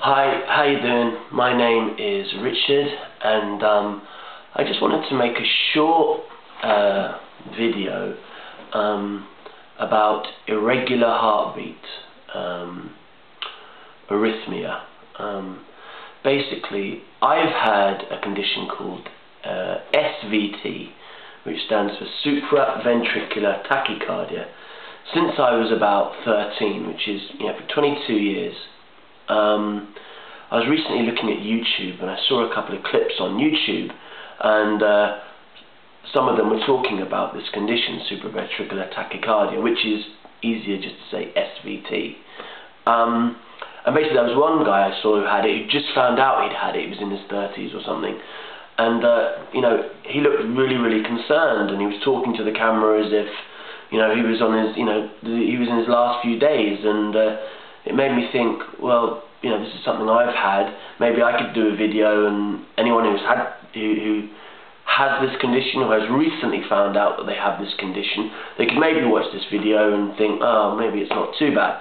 Hi, how you doing? My name is Richard, and I just wanted to make a short video about irregular heartbeat, arrhythmia. Basically, I've had a condition called S.V.T, which stands for Supraventricular tachycardia, since I was about 13, which is, for 22 years. I was recently looking at YouTube and I saw a couple of clips on YouTube, and some of them were talking about this condition, supraventricular tachycardia, which is easier just to say S.V.T. And basically there was one guy I saw who had it, who just found out he'd had it. He was in his 30s or something, and he looked really concerned, and he was talking to the camera as if he was on his he was in his last few days, and it made me think, well, this is something I've had. Maybe I could do a video, and anyone who has this condition or has recently found out that they have this condition, they could maybe watch this video and think, oh, maybe it's not too bad.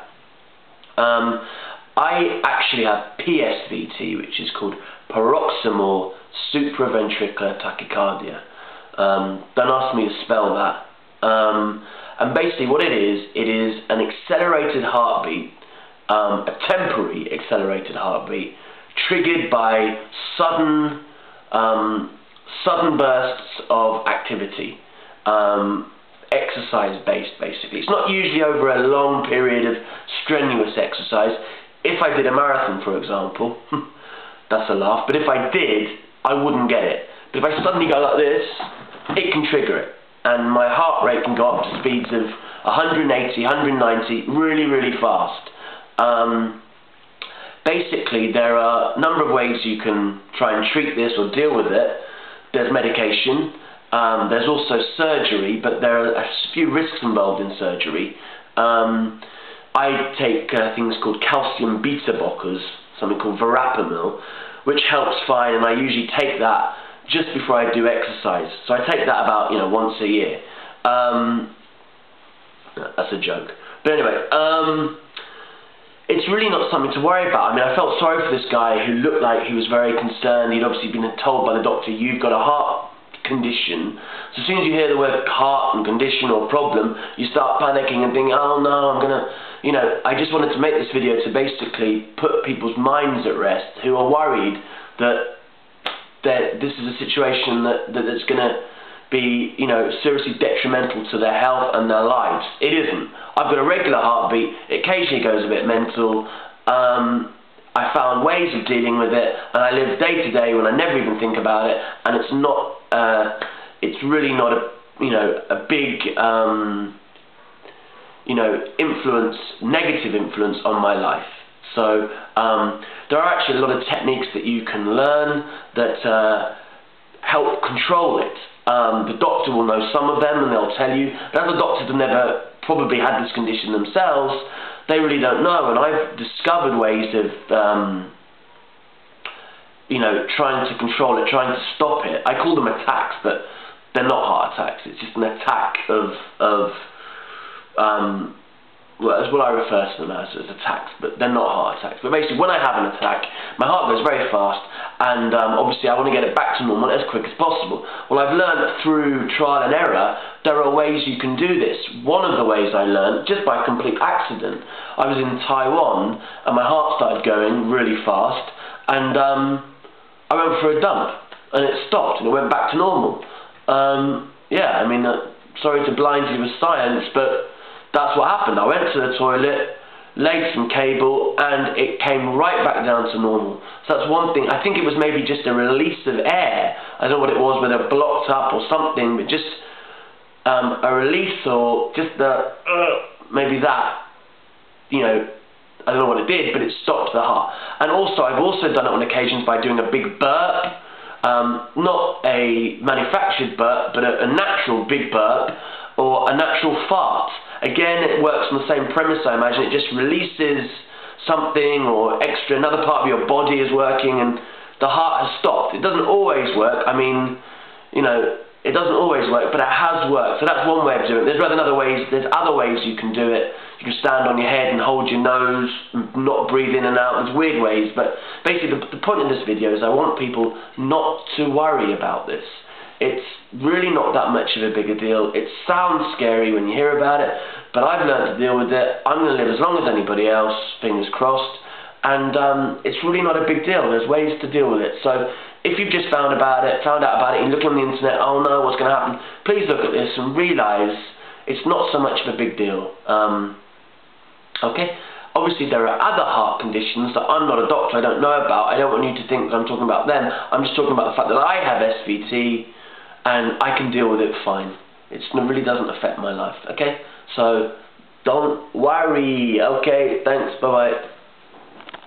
I actually have PSVT, which is called paroxysmal supraventricular tachycardia. Don't ask me to spell that. And basically what it is an accelerated heartbeat, a temporary accelerated heartbeat, triggered by sudden bursts of activity, exercise-based basically. It's not usually over a long period of strenuous exercise. If I did a marathon, for example, that's a laugh, but if I did, I wouldn't get it. But if I suddenly go like this, it can trigger it, and my heart rate can go up to speeds of 180, 190, really fast. Basically, there are a number of ways you can try and treat this or deal with it. There's medication, there's also surgery, but there are a few risks involved in surgery. I take things called calcium beta blockers, something called verapamil, which helps fine, and I usually take that just before I do exercise. So I take that about once a year. That's a joke. But anyway, it's really not something to worry about. I mean, I felt sorry for this guy who looked like he was very concerned. He'd obviously been told by the doctor, you've got a heart condition. So as soon as you hear the word heart and condition or problem, you start panicking and thinking, oh no, I'm going to, I just wanted to make this video to basically put people's minds at rest who are worried that this is a situation that's going to be, seriously detrimental to their health and their lives. It isn't. I've got a regular heartbeat. It occasionally goes a bit mental. I found ways of dealing with it, and I live day to day when I never even think about it, and it's not. It's really not a big negative influence on my life. So there are actually a lot of techniques that you can learn that help control it. The doctor will know some of them and they'll tell you, but other doctors have never probably had this condition themselves, they really don't know, and I've discovered ways of trying to control it, trying to stop it. I call them attacks, but they're not heart attacks. It's just an attack of well, that's what I refer to them as attacks, but they're not heart attacks. But basically, when I have an attack, my heart goes very fast, and obviously I want to get it back to normal as quick as possible. Well, I've learned through trial and error, there are ways you can do this. One of the ways I learned, just by complete accident, I was in Taiwan, and my heart started going really fast, and I went for a dump, and it stopped, and it went back to normal. Yeah, I mean, sorry to blind you with science, but that's what happened. I went to the toilet, laid some cable, and it came right back down to normal. So that's one thing. I think it was maybe just a release of air. I don't know what it was, whether it blocked up or something, but just a release, or just maybe that, I don't know what it did, but it stopped the heart. And also, I've also done it on occasions by doing a big burp, not a manufactured burp, but a natural big burp, or a natural fart. Again, it works on the same premise, I imagine. It just releases something, or another part of your body is working, and the heart has stopped. It doesn't always work. I mean, It doesn't always work, but it has worked. So that's one way of doing it. There's other ways you can do it. You can stand on your head and hold your nose, and not breathe in and out. There's weird ways, but basically the point of this video is I want people not to worry about this. It's really not that much of a bigger deal. It sounds scary when you hear about it, but I've learned to deal with it. I'm going to live as long as anybody else, fingers crossed, and it's really not a big deal. There's ways to deal with it. So if you've just found out about it, and you look on the internet, oh no, what's going to happen? Please look at this and realise it's not so much of a big deal. Okay? Obviously there are other heart conditions that I'm not a doctor, I don't know about. I don't want you to think that I'm talking about them. I'm just talking about the fact that I have S.V.T. and I can deal with it fine. It really doesn't affect my life, okay? So don't worry, okay? Thanks, bye-bye.